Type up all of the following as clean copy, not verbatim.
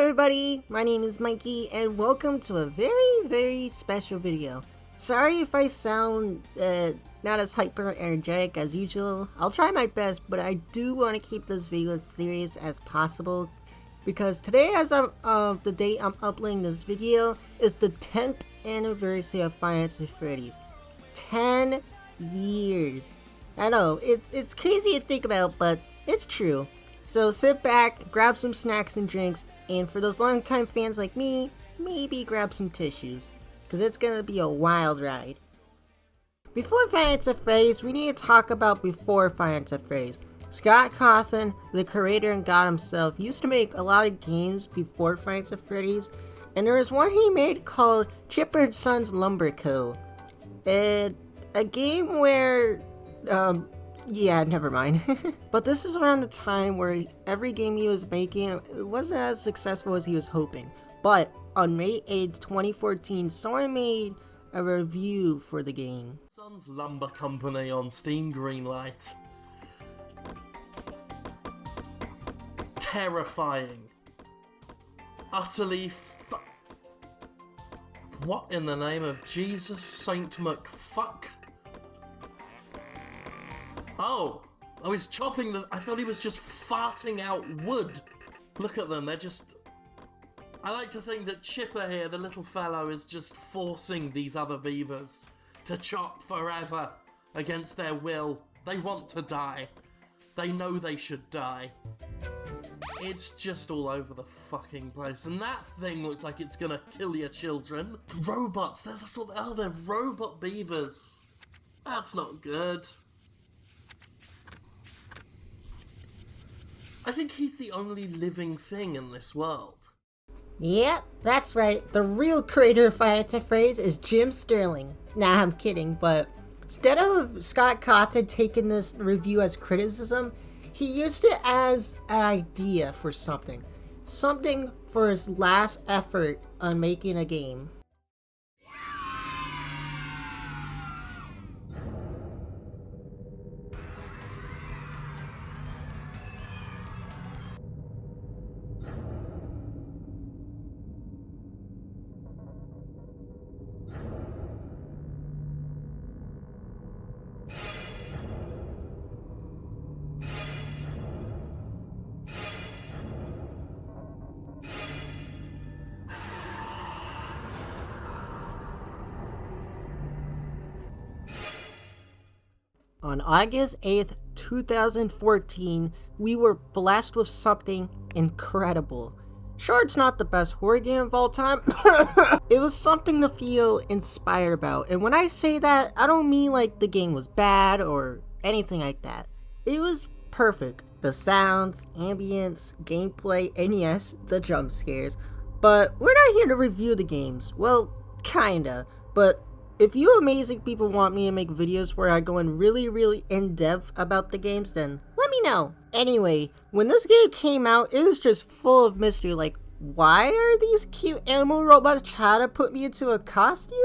everybody, my name is Mikey and welcome to a very special video. Sorry if I sound not as hyper energetic as usual. I'll try my best, but I do want to keep this video as serious as possible because today, as of the date I'm uploading this video, is the 10th anniversary of Five Nights at Freddy's. 10 years. I know, it's crazy to think about, but it's true. So sit back, grab some snacks and drinks, and for those longtime fans like me, maybe grab some tissues, because it's gonna be a wild ride. Before Five Nights at Freddy's, we need to talk about before Five Nights at Freddy's. Scott Cawthon, the creator and god himself, used to make a lot of games before Five Nights at Freddy's, and there was one he made called Chipper & Sons Lumber Co. A game where, yeah, never mind. But this is around the time where every game he was making, it wasn't as successful as he was hoping. But on May 8th, 2014, someone made a review for the game. Sons Lumber Company on Steam Greenlight. Terrifying. Utterly what in the name of Jesus Saint McFuck? Oh, I was chopping I thought he was just farting out wood. Look at them, they're just... I like to think that Chipper here, the little fellow, is just forcing these other beavers to chop forever against their will. They want to die. They know they should die. It's just all over the fucking place. And that thing looks like it's gonna kill your children. Robots, they're robot beavers. That's not good. I think he's the only living thing in this world. Yep, that's right. The real creator of Five Nights at Freddy's is Jim Sterling. Nah, I'm kidding, but instead of Scott Cawthon taking this review as criticism, he used it as an idea for something. Something for his last effort on making a game. On August 8th, 2014, we were blessed with something incredible. Sure, it's not the best horror game of all time. It was something to feel inspired about. And when I say that, I don't mean like the game was bad or anything like that. It was perfect. The sounds, ambience, gameplay, and yes, the jump scares. But we're not here to review the games. Well, kinda. But if you amazing people want me to make videos where I go in really in-depth about the games, then let me know. Anyway, when this game came out, it was just full of mystery, like, why are these cute animal robots trying to put me into a costume?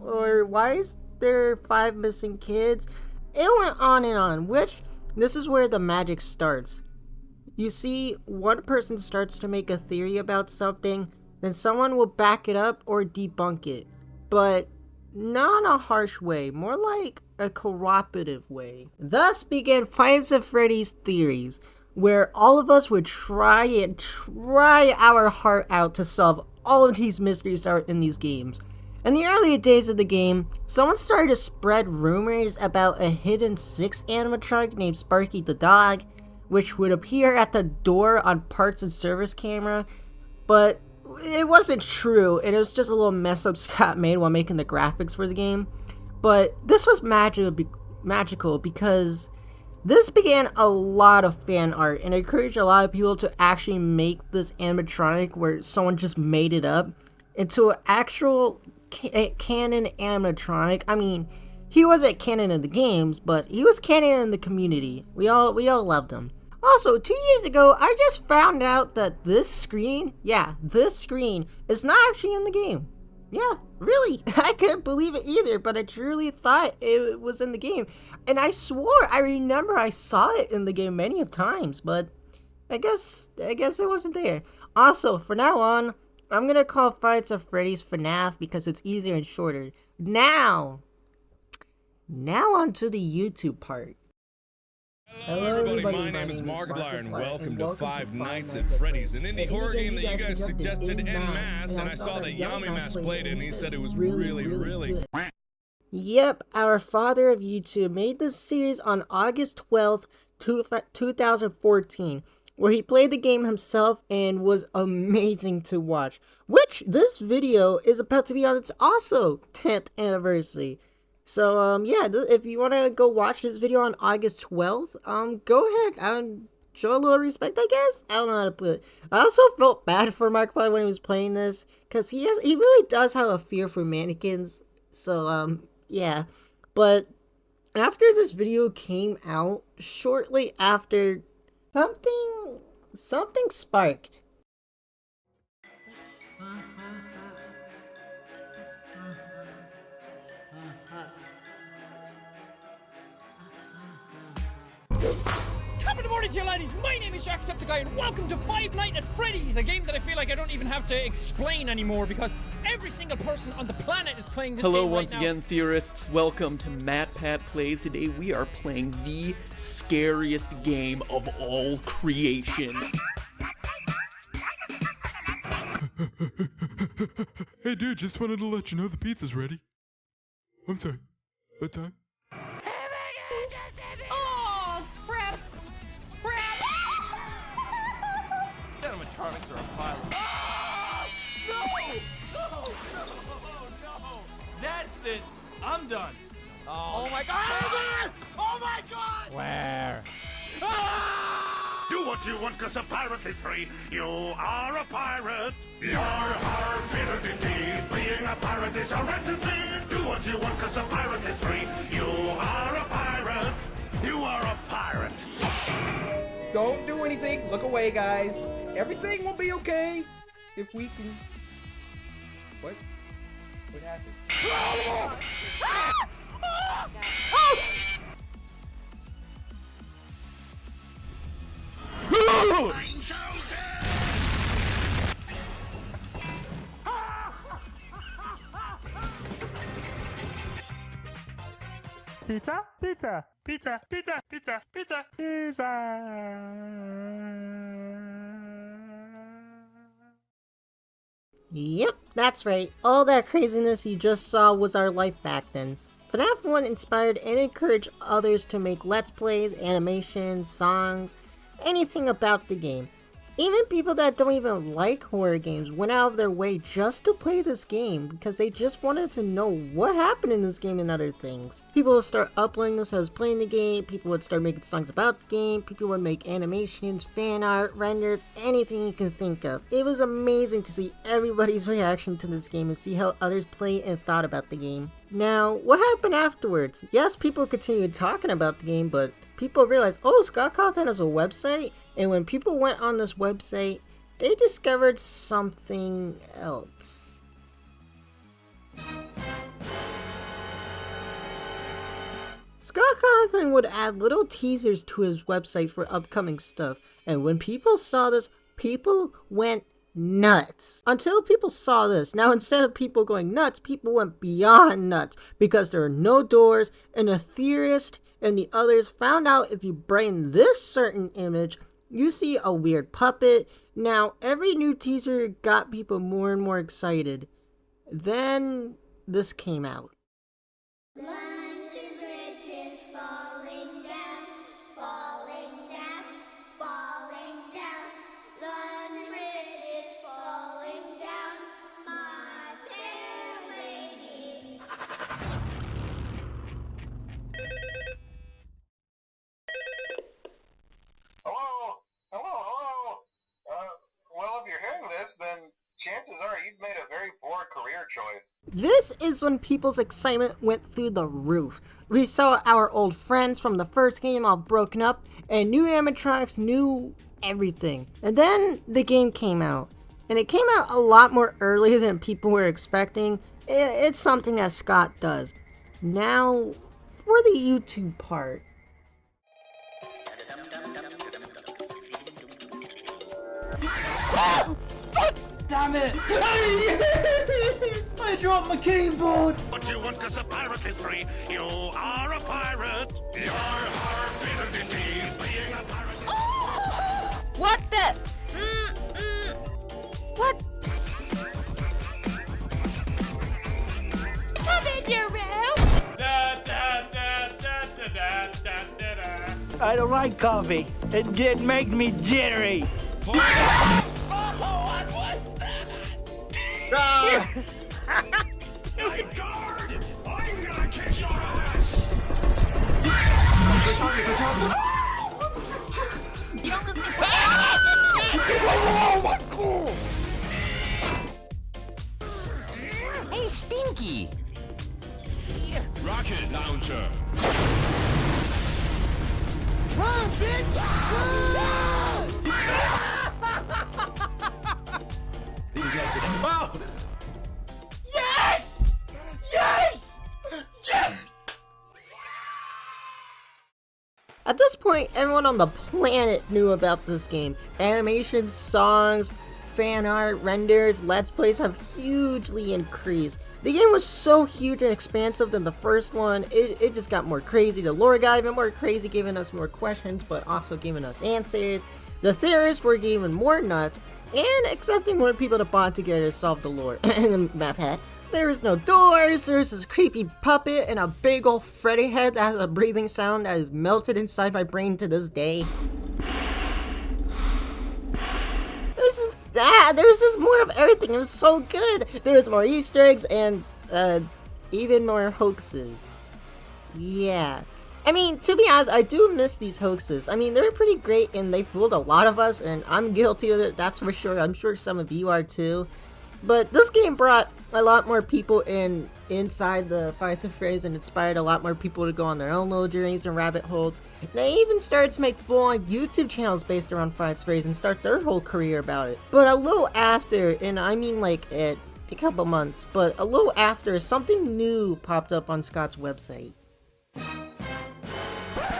Or why is there 5 missing kids? It went on and on, which, this is where the magic starts. You see, one person starts to make a theory about something, then someone will back it up or debunk it. But not in a harsh way, more like a cooperative way. Thus began Five Nights at Freddy's theories, where all of us would try our heart out to solve all of these mysteries that are in these games. In the early days of the game, someone started to spread rumors about a hidden 6th animatronic named Sparky the dog, which would appear at the door on parts and service camera, but it wasn't true, and it was just a little mess up Scott made while making the graphics for the game. But this was magical because this began a lot of fan art and encouraged a lot of people to actually make this animatronic where someone just made it up into an actual canon animatronic. I mean, he wasn't canon in the games, but he was canon in the community. We all loved him. Also, 2 years ago, I just found out that this screen, is not actually in the game. Yeah, really. I couldn't believe it either, but I truly thought it was in the game. And I swore, I remember I saw it in the game many of times, but I guess it wasn't there. Also, from now on, I'm gonna call Fights of Freddy's FNAF because it's easier and shorter. Now on to the YouTube part. Hello everybody, my name is Markiplier and welcome to Five Nights at Freddy's, an indie horror game that you guys suggested en masse, and I saw that Yamimas played it and he said it was really good. Yep, our father of YouTube made this series on August 12th, 2014, where he played the game himself and was amazing to watch, which this video is about to be on its also 10th anniversary. So, yeah, if you want to go watch this video on August 12th, go ahead, show a little respect, I guess? I don't know how to put it. I also felt bad for Markiplier when he was playing this, because he really does have a fear for mannequins, so, yeah. But after this video came out, shortly after, something sparked. Top of the morning to you ladies, my name is Jacksepticeye and welcome to Five Nights at Freddy's, a game that I feel like I don't even have to explain anymore because every single person on the planet is playing this game right now. Hello once again, theorists. Welcome to MatPat Plays. Today we are playing the scariest game of all creation. Hey dude, just wanted to let you know the pizza's ready. I'm sorry. Bedtime? Oh, crap! Animatronics are a pile of... Ah! No! That's it! I'm done! Oh my god! Oh my god! Where? Ah! Do what you want, cause a pirate is free. You are a pirate. You're a pirate indeed. Being a pirate is a rarity. Do what you want, cause a pirate is free. You are a pirate. You are a pirate. Don't do anything. Look away, guys. Everything will be okay if we can... What? What happened? Pizza? Pizza! Pizza! Pizza! Pizza! Pizza! Pizza! Yep, that's right. All that craziness you just saw was our life back then. FNAF 1 inspired and encouraged others to make Let's Plays, animations, songs, anything about the game. Even people that don't even like horror games went out of their way just to play this game because they just wanted to know what happened in this game and other things. People would start uploading themselves playing the game, people would start making songs about the game, people would make animations, fan art, renders, anything you can think of. It was amazing to see everybody's reaction to this game and see how others played and thought about the game. Now, what happened afterwards? Yes, people continued talking about the game, but people realized, oh, Scott Cawthon has a website, and when people went on this website, they discovered something else. Scott Cawthon would add little teasers to his website for upcoming stuff, and when people saw this, people went nuts. Until people saw this. Now, instead of people going nuts, people went beyond nuts because there are no doors, and the theorist and the others found out if you brighten this certain image, you see a weird puppet. Now, every new teaser got people more and more excited. Then this came out. London Bridge is falling down, falling down, falling down. London Bridge is falling down, my fair lady. Hello. Well, if you're hearing this, then chances are you've made a very poor career choice. This is when people's excitement went through the roof. We saw our old friends from the first game all broken up, and new animatronics, new everything. And then the game came out. And it came out a lot more early than people were expecting. It's something that Scott does. Now, for the YouTube part. damn it! I dropped my keyboard! What you want, cause a pirate is free. You are a pirate. Yar, har, fiddle-dee-dee. Being a pirate. What the? What? Come in your room! I don't like coffee. It makes me jittery. What was that? My guard! I'm gonna kick your ass! You don't listen to Hey, Stinky! Rocket launcher. Run, bitch! Oh! Yes! Yes! Yes! At this point, everyone on the planet knew about this game. Animations, songs, fan art, renders, let's plays have hugely increased. The game was so huge and expansive than the first one, it just got more crazy. The lore got even more crazy, giving us more questions, but also giving us answers. The theorists were even more nuts, and accepting more people to bond together to solve the lore. Map hat. There is no doors, there's this creepy puppet and a big old Freddy head that has a breathing sound that is melted inside my brain to this day. There was just more of everything. It was so good. There was more Easter eggs and even more hoaxes. Yeah. I mean, to be honest, I do miss these hoaxes. I mean, they were pretty great and they fooled a lot of us, and I'm guilty of it, that's for sure. I'm sure some of you are too. But this game brought a lot more people inside the Fights and Phrase and inspired a lot more people to go on their own little journeys and rabbit holes. They even started to make full-on YouTube channels based around Fights Phrase and start their whole career about it. But a little after, and I mean like a couple months, but a little after, something new popped up on Scott's website.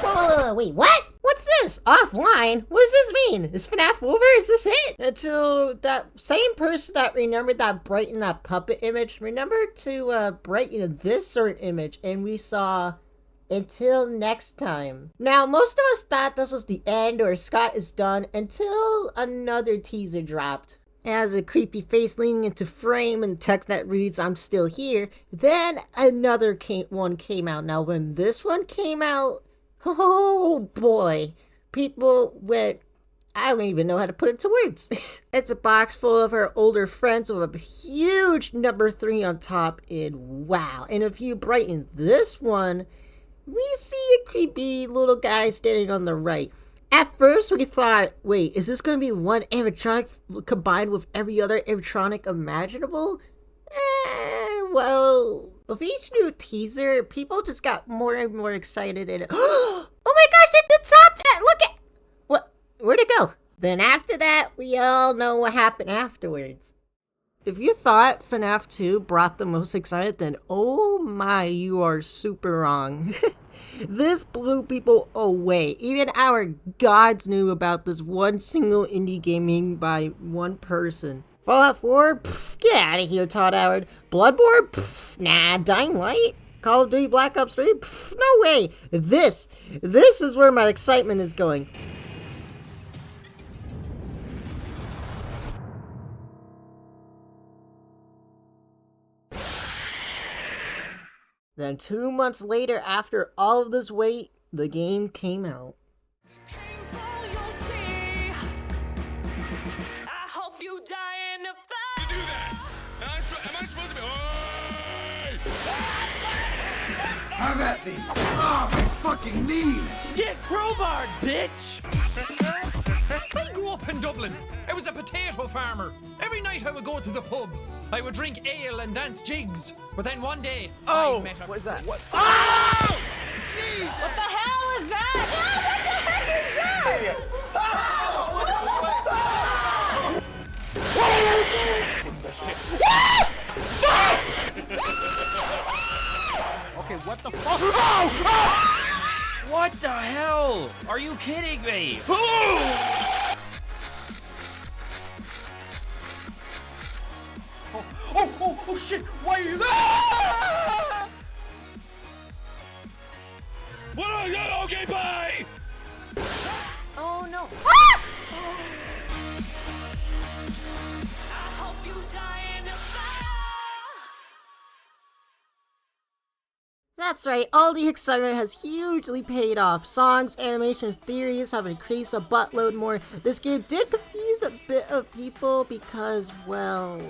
Whoa, wait, what? What's this? Offline? What does this mean? Is FNAF over? Is this it? Until that same person that remembered that brighten that puppet image, remember to brighten this certain image, and we saw until next time. Now, most of us thought this was the end or Scott is done until another teaser dropped. It has a creepy face leaning into frame and text that reads, "I'm still here." Then another one came out. Now, when this one came out, oh boy, people went, I don't even know how to put it to words. It's a box full of her older friends with a huge number 3 on top, and wow. And if you brighten this one, we see a creepy little guy standing on the right. At first we thought, wait, is this going to be one animatronic combined with every other animatronic imaginable? Well, with each new teaser, people just got more and more excited and oh my gosh, at the top, look at, what, where'd it go? Then after that, we all know what happened afterwards. If you thought FNAF 2 brought the most excited, then oh my, you are super wrong. This blew people away. Even our gods knew about this one single indie gaming by one person. Fallout 4? Pfft, get out of here, Todd Howard. Bloodborne? Pfft, nah. Dying Light? Call of Duty Black Ops 3? Pfft, no way. This is where my excitement is going. Then 2 months later, after all of this wait, the game came out. Have at me! Oh, my fucking knees! Get crowbarred, bitch! I grew up in Dublin. I was a potato farmer. Every night I would go to the pub. I would drink ale and dance jigs. But then one day, I met a... What is that? What? Oh! Jeez. What the hell is that? What the heck is that? Okay, what the fuck? What the hell? Are you kidding me? Oh shit! Why are you there? What? Okay, bye! Oh no. That's right, all the excitement has hugely paid off. Songs, animations, theories have increased a buttload more. This game did confuse a bit of people because, well,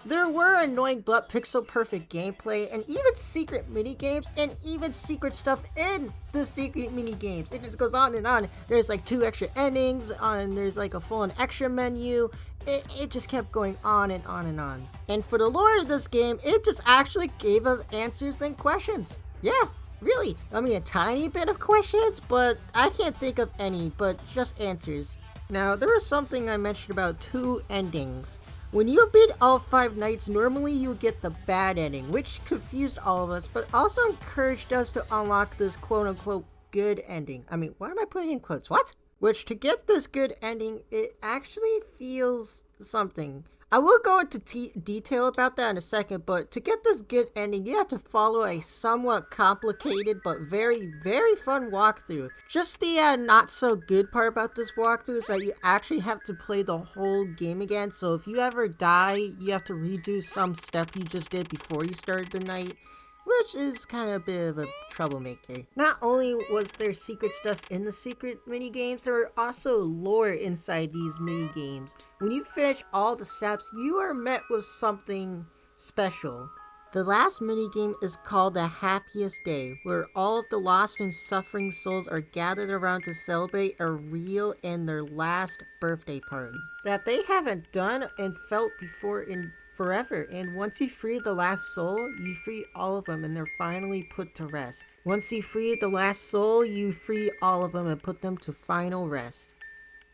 there were annoying but pixel perfect gameplay and even secret minigames and even secret stuff in the secret minigames. It just goes on and on. There's like 2 extra endings and there's like a full and extra menu. It just kept going on and on and on. And for the lore of this game, it just actually gave us answers than questions. Yeah, really. I mean, a tiny bit of questions, but I can't think of any, but just answers. Now, there was something I mentioned about 2 endings. When you beat all 5 nights, normally you get the bad ending, which confused all of us, but also encouraged us to unlock this quote-unquote good ending. I mean, why am I putting in quotes? What? Which, to get this good ending, it actually feels something. I will go into detail about that in a second, but to get this good ending, you have to follow a somewhat complicated but very, very fun walkthrough. Just the not so good part about this walkthrough is that you actually have to play the whole game again, so if you ever die, you have to redo some step you just did before you started the night, which is kind of a bit of a troublemaker. Not only was there secret stuff in the secret minigames, there were also lore inside these minigames. When you finish all the steps, you are met with something special. The last minigame is called the Happiest Day, where all of the lost and suffering souls are gathered around to celebrate a real and their last birthday party that they haven't done and felt before in forever. And once you free the last soul, you free all of them and they're finally put to rest. Once you free the last soul, you free all of them and put them to final rest.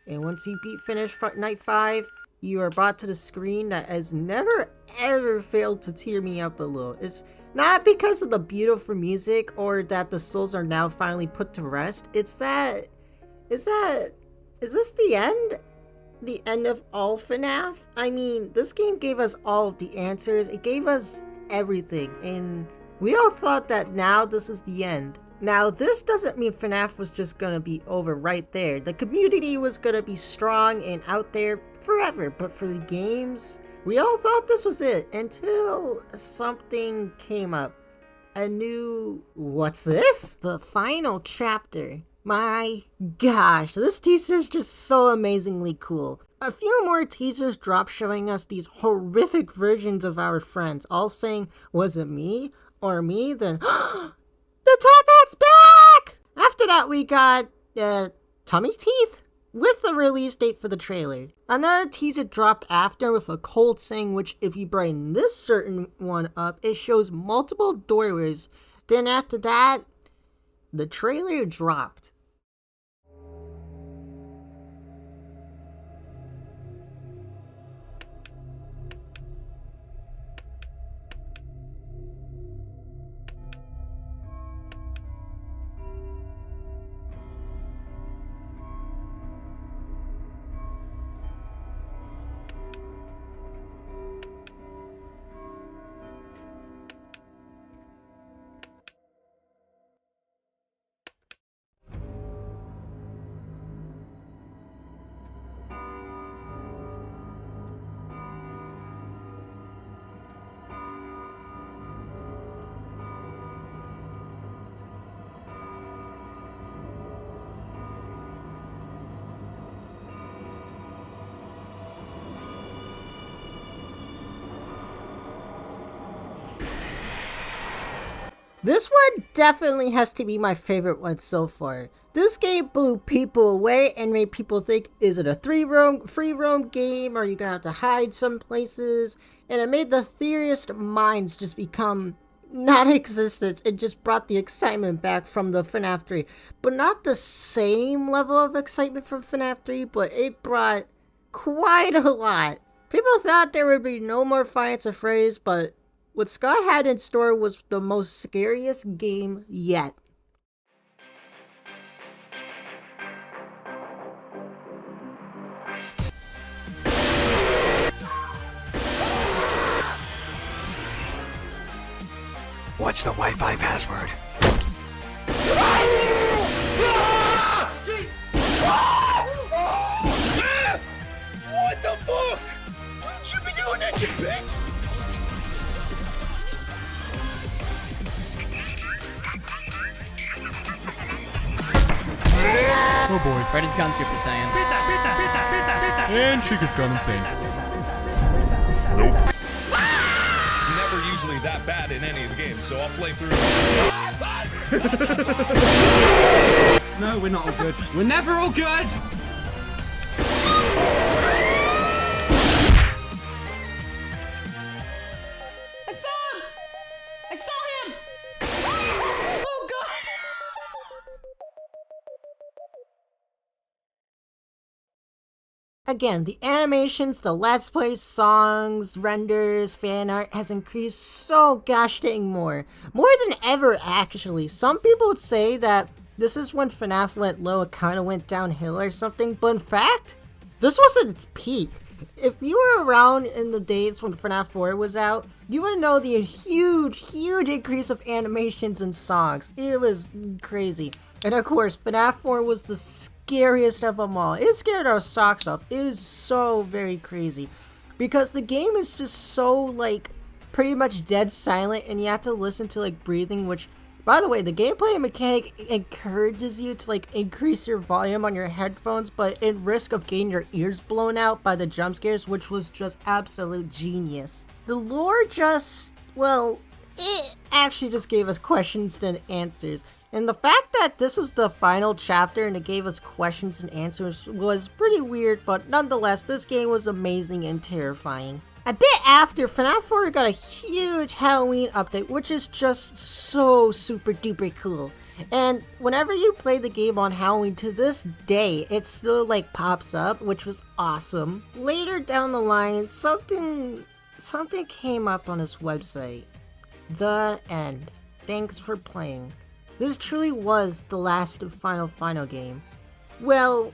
And once you finish night 5, you are brought to the screen that has never ever failed to tear me up a little. It's not because of the beautiful music or that the souls are now finally put to rest. Is this the end? The end of all FNAF? I mean, this game gave us all of the answers. It gave us everything, and we all thought that now this is the end. Now, this doesn't mean FNAF was just gonna be over right there. The community was gonna be strong and out there forever, but for the games, we all thought this was it until something came up. A new... what's this? The final chapter. My gosh, this teaser is just so amazingly cool. A few more teasers dropped showing us these horrific versions of our friends, all saying, was it me? Or me? Then, the Top Hat's back! After that we got, tummy teeth? With the release date for the trailer. Another teaser dropped after with a code saying which if you brighten this certain one up, it shows multiple doorways. Then after that, the trailer dropped. This one definitely has to be my favorite one so far. This game blew people away and made people think, is it a free roam game? Are you gonna have to hide some places? And it made the theoriest minds just become non-existent. It just brought the excitement back from the FNAF 3. But not the same level of excitement from FNAF 3, but it brought quite a lot. People thought there would be no more Fights of Freddy's, but what Scott had in store was the most scariest game yet. What's the Wi-Fi password? What the fuck? Don't you be doing that, you bitch! Oh boy. Freddy's gone Super Saiyan. And Chica's gone insane. Nope. It's never usually that bad in any of the games, so I'll play through. No, we're not all good. We're never all good! I saw him! I saw him! Oh god! Again, the animations, the Let's Play, songs, renders, fan art has increased so gosh dang more. More than ever, actually. Some people would say that this is when FNAF went low, it kind of went downhill or something, but in fact, this was at its peak. If you were around in the days when FNAF 4 was out, you would know the huge increase of animations and songs. It was crazy. And of course, FNAF 4 was the scariest of them all. It scared our socks off. It was so very crazy. Because the game is just so, like, pretty much dead silent, and you have to listen to, like, breathing, which, by the way, the gameplay mechanic encourages you to, like, increase your volume on your headphones, but in risk of getting your ears blown out by the jump scares, which was just absolute genius. The lore just, well, it actually just gave us questions and answers. And the fact that this was the final chapter and it gave us questions and answers was pretty weird, but nonetheless, this game was amazing and terrifying. A bit after, FNAF 4 got a huge Halloween update, which is just so super duper cool. And whenever you play the game on Halloween, to this day, it still like pops up, which was awesome. Later down the line, something came up on his website. The end. Thanks for playing. This truly was the last final game. Well,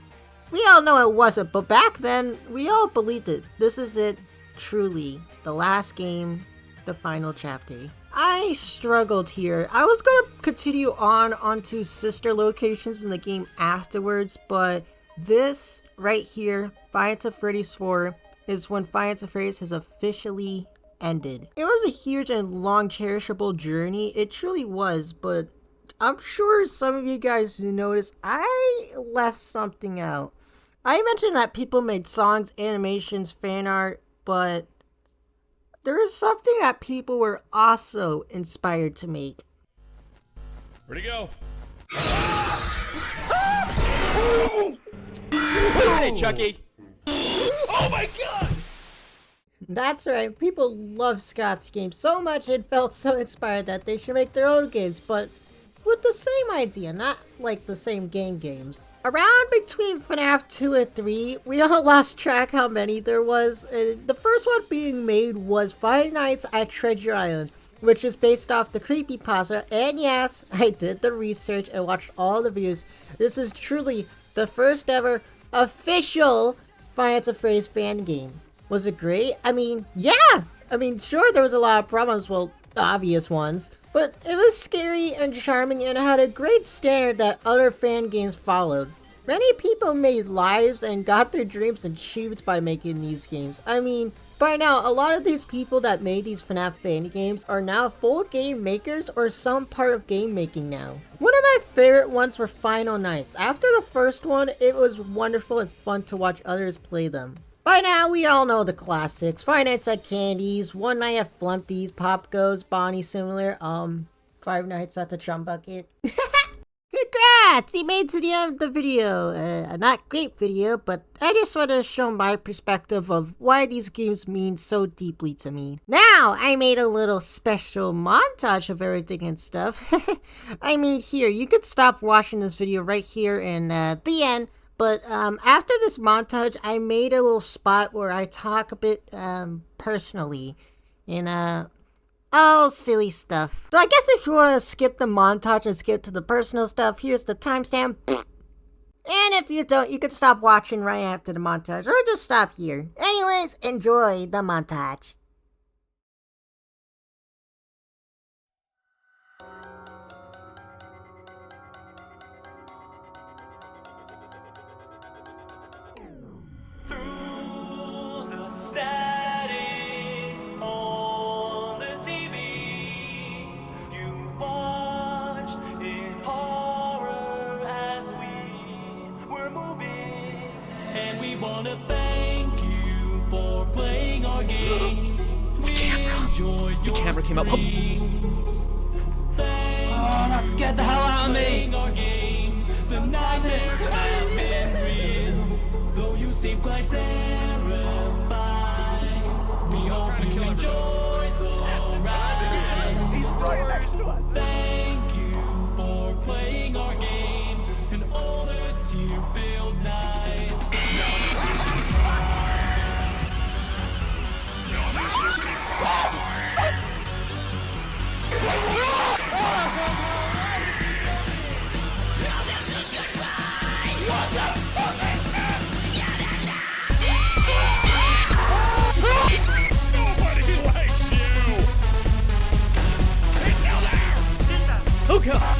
we all know it wasn't, but back then, we all believed it. This is it, truly, the last game, the final chapter. I struggled here. I was going to continue onto sister locations in the game afterwards, but this right here, Five Nights at Freddy's 4, is when Five Nights at Freddy's has officially ended. It was a huge and long cherishable journey. It truly was, but I'm sure some of you guys noticed I left something out. I mentioned that people made songs, animations, fan art, but there is something that people were also inspired to make. Where'd he go? Hey, Chucky! Oh my god! That's right, people love Scott's games so much it felt so inspired that they should make their own games, but with the same idea, not like the same games. Around between FNAF 2 and 3, we all lost track how many there was. The first one being made was Five Nights at Treasure Island, which is based off the creepypasta, and yes, I did the research and watched all the views. This is truly the first ever official Five Nights at Freddy's fan game. Was it great? I mean, yeah! I mean, sure, there was a lot of problems, well, obvious ones, but it was scary and charming and had a great standard that other fan games followed. Many people made lives and got their dreams achieved by making these games. I mean, by now, a lot of these people that made these FNAF fan games are now full game makers or some part of game making now. One of my favorite ones were Final Nights. After the first one, it was wonderful and fun to watch others play them. By now, we all know the classics. Five Nights at Candy's, One Night at Flunky's, Pop Goes, Bonnie Similar, Five Nights at the Chum Bucket. Congrats! You made to the end of the video. A not great video, but I just want to show my perspective of why these games mean so deeply to me. Now, I made a little special montage of everything and stuff. I mean, here, you could stop watching this video right here in the end. But after this montage, I made a little spot where I talk a bit personally and all silly stuff. So I guess if you want to skip the montage and skip to the personal stuff, here's the timestamp. And if you don't, you can stop watching right after the montage or just stop here. Anyways, enjoy the montage. And we wanna thank you for playing our game. It's camera. The camera came up. Oh, that scared the hell out of me. Our game. The nightmares have been real, though you seem quite terrified. We hope you enjoy the ride. He's right next to us. Thank you for playing our game and all the tear-filled nights. Nobody likes you! It's still there! Oh god!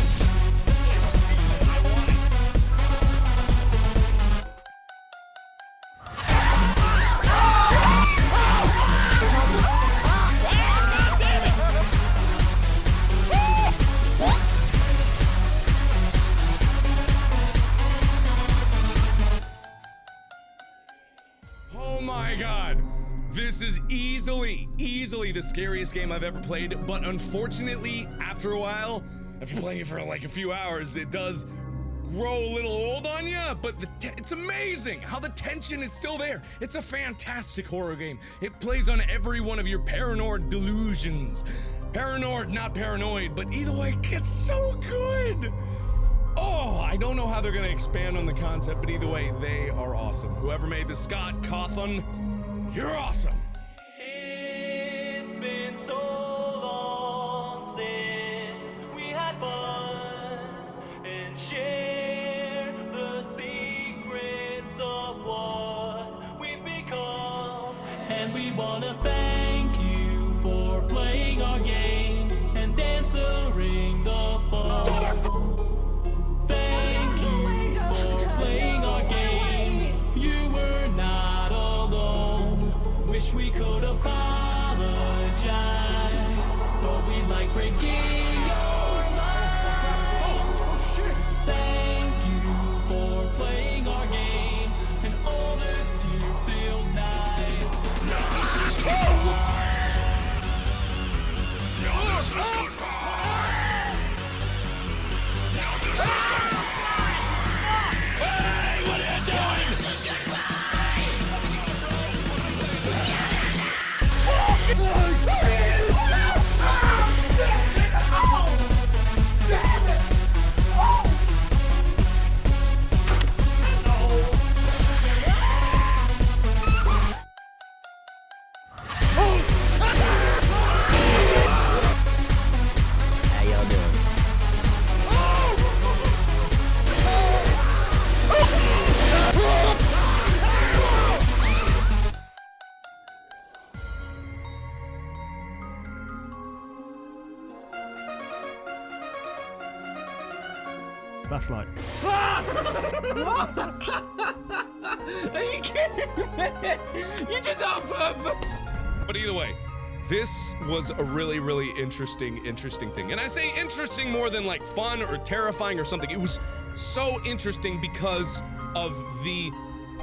Oh my god! This is easily the scariest game I've ever played, but unfortunately, after a while, after playing it for like a few hours, it does grow a little old on you, but it's amazing how the tension is still there. It's a fantastic horror game. It plays on every one of your paranoid delusions. Paranoid, not paranoid, but either way, it's so good! Oh, I don't know how they're gonna expand on the concept, but either way, they are awesome. Whoever made the Scott Cawthon, you're awesome. It's been so long since we had fun and shared the secrets of what we've become. And we wanna thank you for playing our game and answering the phone. Thank you for playing our game. You were not alone. Wish we could apologize, but we like breaking your mind. Oh shit! Thank you for playing our game and all the tear-filled nights. Now this is goodbye. Now this is goodbye. Now this is goodbye. Hey, what are you doing? This is goodbye. How y'all doing? Flashlight. Are you kidding me? You did that on purpose. But either way, this was a really interesting thing. And I say interesting more than like fun or terrifying or something. It was so interesting because of the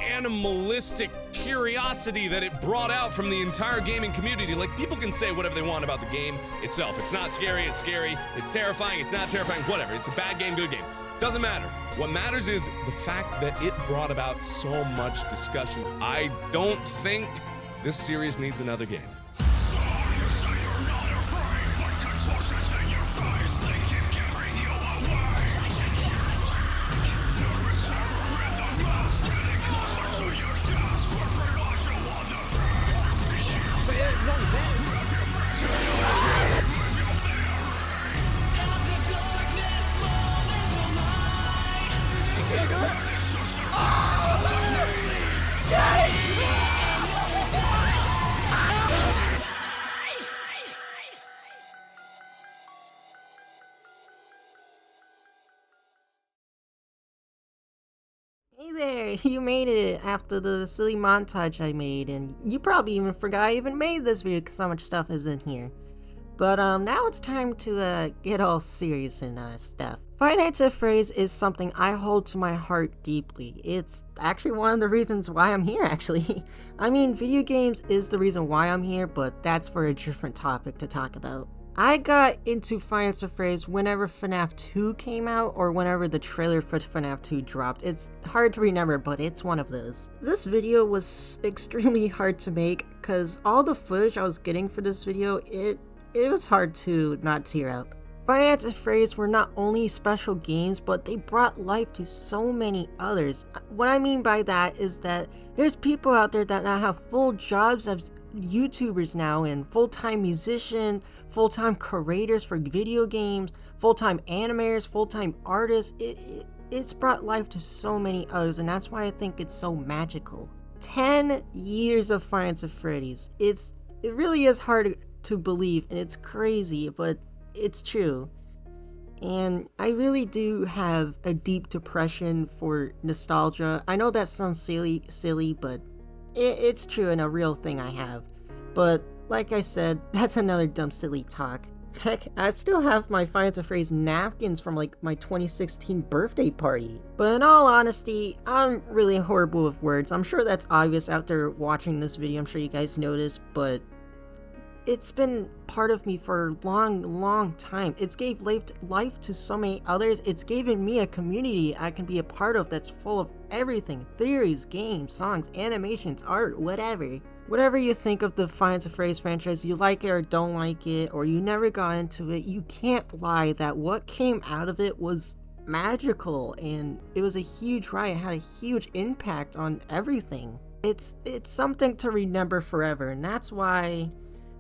animalistic curiosity that it brought out from the entire gaming community. Like, people can say whatever they want about the game itself. It's not scary, it's scary. It's terrifying, it's not terrifying, whatever. It's a bad game, good game. Doesn't matter. What matters is the fact that it brought about so much discussion. I don't think this series needs another game. Hey there, you made it after the silly montage I made, and you probably even forgot I even made this video because so much stuff is in here. But now it's time to get all serious and stuff. Five Nights at Freddy's is something I hold to my heart deeply. It's actually one of the reasons why I'm here, actually. I mean, video games is the reason why I'm here, but that's for a different topic to talk about. I got into Five Nights at Freddy's whenever FNAF 2 came out, or whenever the trailer for FNAF 2 dropped. It's hard to remember, but it's one of those. This video was extremely hard to make, because all the footage I was getting for this video, it was hard to not tear up. Five Nights at Freddy's were not only special games, but they brought life to so many others. What I mean by that is that there's people out there that now have full jobs as YouTubers now, and full-time musicians, full-time creators for video games, full-time animators, full-time artists. It's brought life to so many others, and that's why I think it's so magical. 10 years of Five Nights at Freddy's. It really is hard to believe, and it's crazy, but it's true. And I really do have a deep depression for nostalgia. I know that sounds silly, but it's true and a real thing I have. But like I said, that's another dumb silly talk. Heck, I still have my Five Nights at Freddy's napkins from like my 2016 birthday party. But in all honesty, I'm really horrible with words. I'm sure that's obvious after watching this video. I'm sure you guys noticed, but it's been part of me for a long time. It's gave life to so many others. It's given me a community I can be a part of that's full of everything. Theories, games, songs, animations, art, whatever. Whatever you think of the Five Nights at Freddy's franchise, you like it or don't like it, or you never got into it, you can't lie that what came out of it was magical, and it was a huge ride. It had a huge impact on everything. It's something to remember forever, and that's why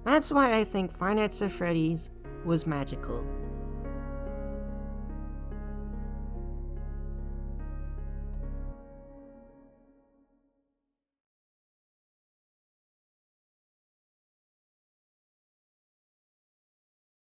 I think Five Nights at Freddy's was magical.